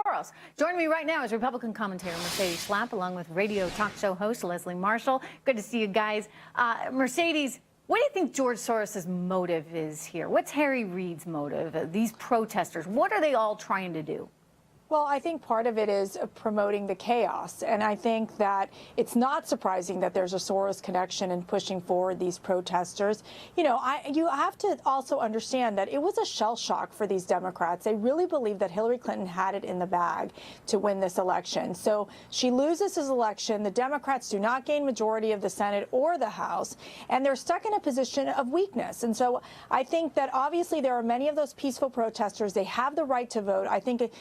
Soros. Joining me right now is Republican commentator Mercedes Schlapp, along with radio talk show host Leslie Marshall. Good to see you guys. Mercedes, what do you think George Soros' motive is here? What's Harry Reid's motive? These protesters, what are they all trying to do? Well, I think part of it is promoting the chaos. And I think that it's not surprising that there's a Soros connection in pushing forward these protesters. You know, you have to also understand that it was a shell shock for these Democrats. They really believed that Hillary Clinton had it in the bag to win this election. So she loses this election. The Democrats do not gain majority of the Senate or the House, and they're stuck in a position of weakness. And so I think that obviously there are many of those peaceful protesters. They have the right to vote. I think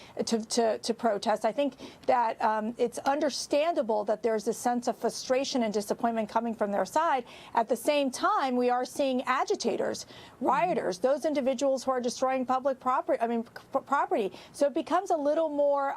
to protest. I think that it's understandable that there's a sense of frustration and disappointment coming from their side. At the same time, we are seeing agitators, rioters, those individuals who are destroying public property. So it becomes a little more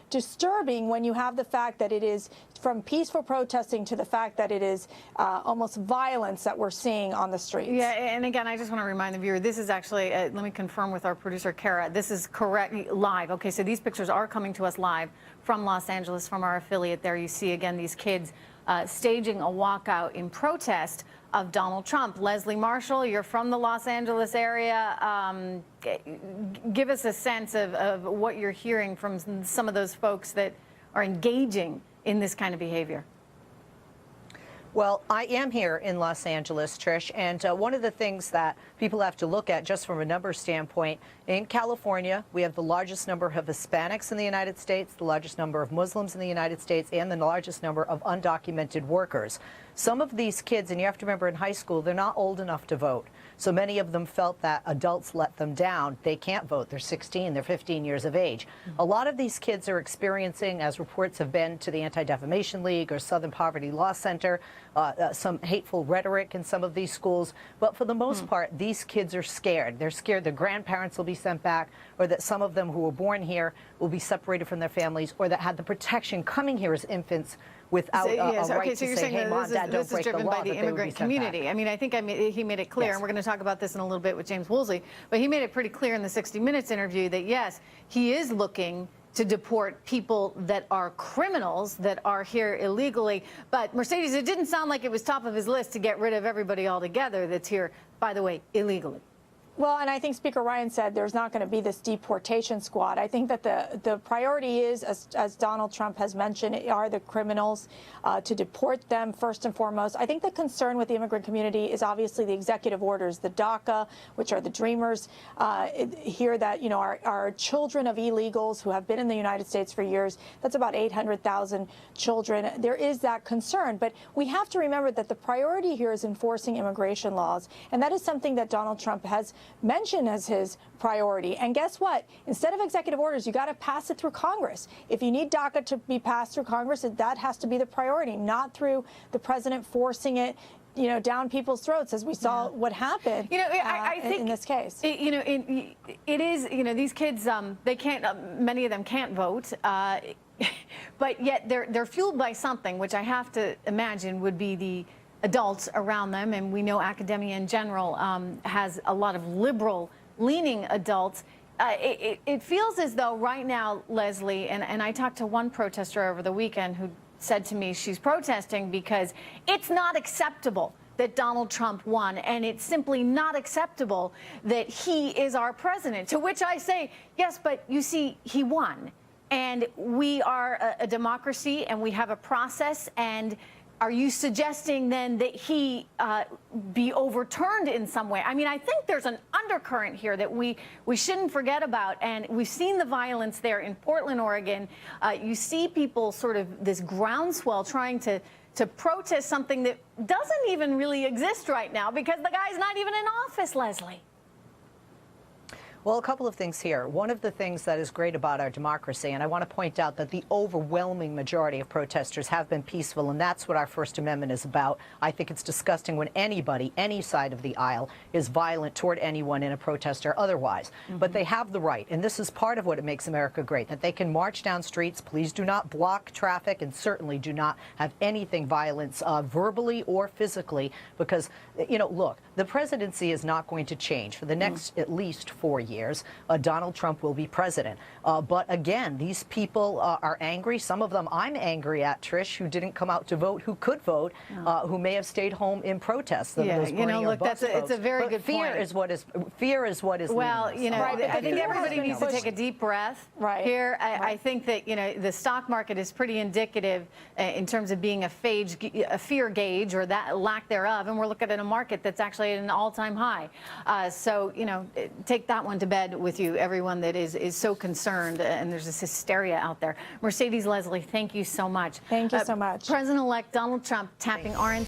disturbing when you have the fact that it is from peaceful protesting to the fact that it is almost violence that we're seeing on the streets. Yeah, and again, I just want to remind the viewer, this is actually, let me confirm with our producer, Kara, this is correct, live. Okay, so these pictures are coming to us live from Los Angeles, from our affiliate there. You see, again, these kids staging a walkout in protest of Donald Trump. Leslie Marshall, you're from the Los Angeles area. Give us a sense of what you're hearing from some of those folks that are engaging in this kind of behavior. Well, I am here in Los Angeles, Trish, and one of the things that people have to look at just from a numbers standpoint, in California, we have the largest number of Hispanics in the United States, the largest number of Muslims in the United States, and the largest number of undocumented workers. Some of these kids, and you have to remember in high school, they're not old enough to vote. So many of them felt that adults let them down. They can't vote. They're 16, they're 15 years of age. A lot of these kids are experiencing, as reports have been to the Anti-Defamation League or Southern Poverty Law Center, some hateful rhetoric in some of these schools. But for the most part, these kids are scared. They're scared their grandparents will be sent back, or that some of them who were born here will be separated from their families, or that had the protection coming here as infants without a right to say, hey, mom, dad, don't break the law. This is driven by the immigrant community. I mean, I think he made it clear, and we're going to talk about this in a little bit with James Woolsey, but he made it pretty clear in the 60 Minutes interview that, yes, he is looking to deport people that are criminals, that are here illegally. But Mercedes, it didn't sound like it was top of his list to get rid of everybody altogether that's here, by the way, illegally. Well, and I think Speaker Ryan said there's not going to be this deportation squad. I think that the priority is, as Donald Trump has mentioned, are the criminals, to deport them first and foremost. I think the concern with the immigrant community is obviously the executive orders, the DACA, which are the Dreamers, here that, you know, are children of illegals who have been in the United States for years. That's about 800,000 children. There is that concern. But we have to remember that the priority here is enforcing immigration laws. And that is something that Donald Trump has mentioned as his priority. And guess what? Instead of executive orders, you got to pass it through Congress. If you need DACA to be passed through Congress, that has to be the priority, not through the president forcing it, you know, down people's throats, as we saw what happened. You know, I think in this case, you know, it is. You know, these kids, they can't. Many of them can't vote. But yet they're fueled by something, which I have to imagine would be the adults around them, and we know academia in general has a lot of liberal-leaning adults. It feels as though right now, Leslie, and I talked to one protester over the weekend who said to me she's protesting because it's not acceptable that Donald Trump won, and it's simply not acceptable that he is our president. To which I say, yes, but you see, he won, and we are a democracy, and we have a process, and are you suggesting then that he be overturned in some way? I mean, I think there's an undercurrent here that we shouldn't forget about, and we've seen the violence there in Portland, Oregon. You see people sort of this groundswell trying to protest something that doesn't even really exist right now because the guy's not even in office, Leslie. Well, a couple of things here. One of the things that is great about our democracy, and I want to point out that the overwhelming majority of protesters have been peaceful, and that's what our First Amendment is about. I think it's disgusting when anybody, any side of the aisle, is violent toward anyone in a protest or otherwise. But they have the right, and this is part of what it makes America great, that they can march down streets. Please do not block traffic, and certainly do not have anything violence verbally or physically, because, you know, look, the presidency is not going to change for the next at least 4 years. years, Donald Trump will be president. But again, these people are angry. Some of them I'm angry at, Trish, who didn't come out to vote, who could vote, who may have stayed home in protest. Yeah, you know, look, it's a very good fear point. Fear is what is well, leading us. you know, Right, I think everybody needs to take a deep breath here. I think that, you know, the stock market is pretty indicative in terms of being a fear gauge or that lack thereof, and we're looking at a market that's actually at an all-time high. So, you know, take that one to bed with you, everyone that is so concerned, and there's this hysteria out there. Mercedes Leslie, thank you so much. Thank you so much. President-elect Donald Trump tapping RNC.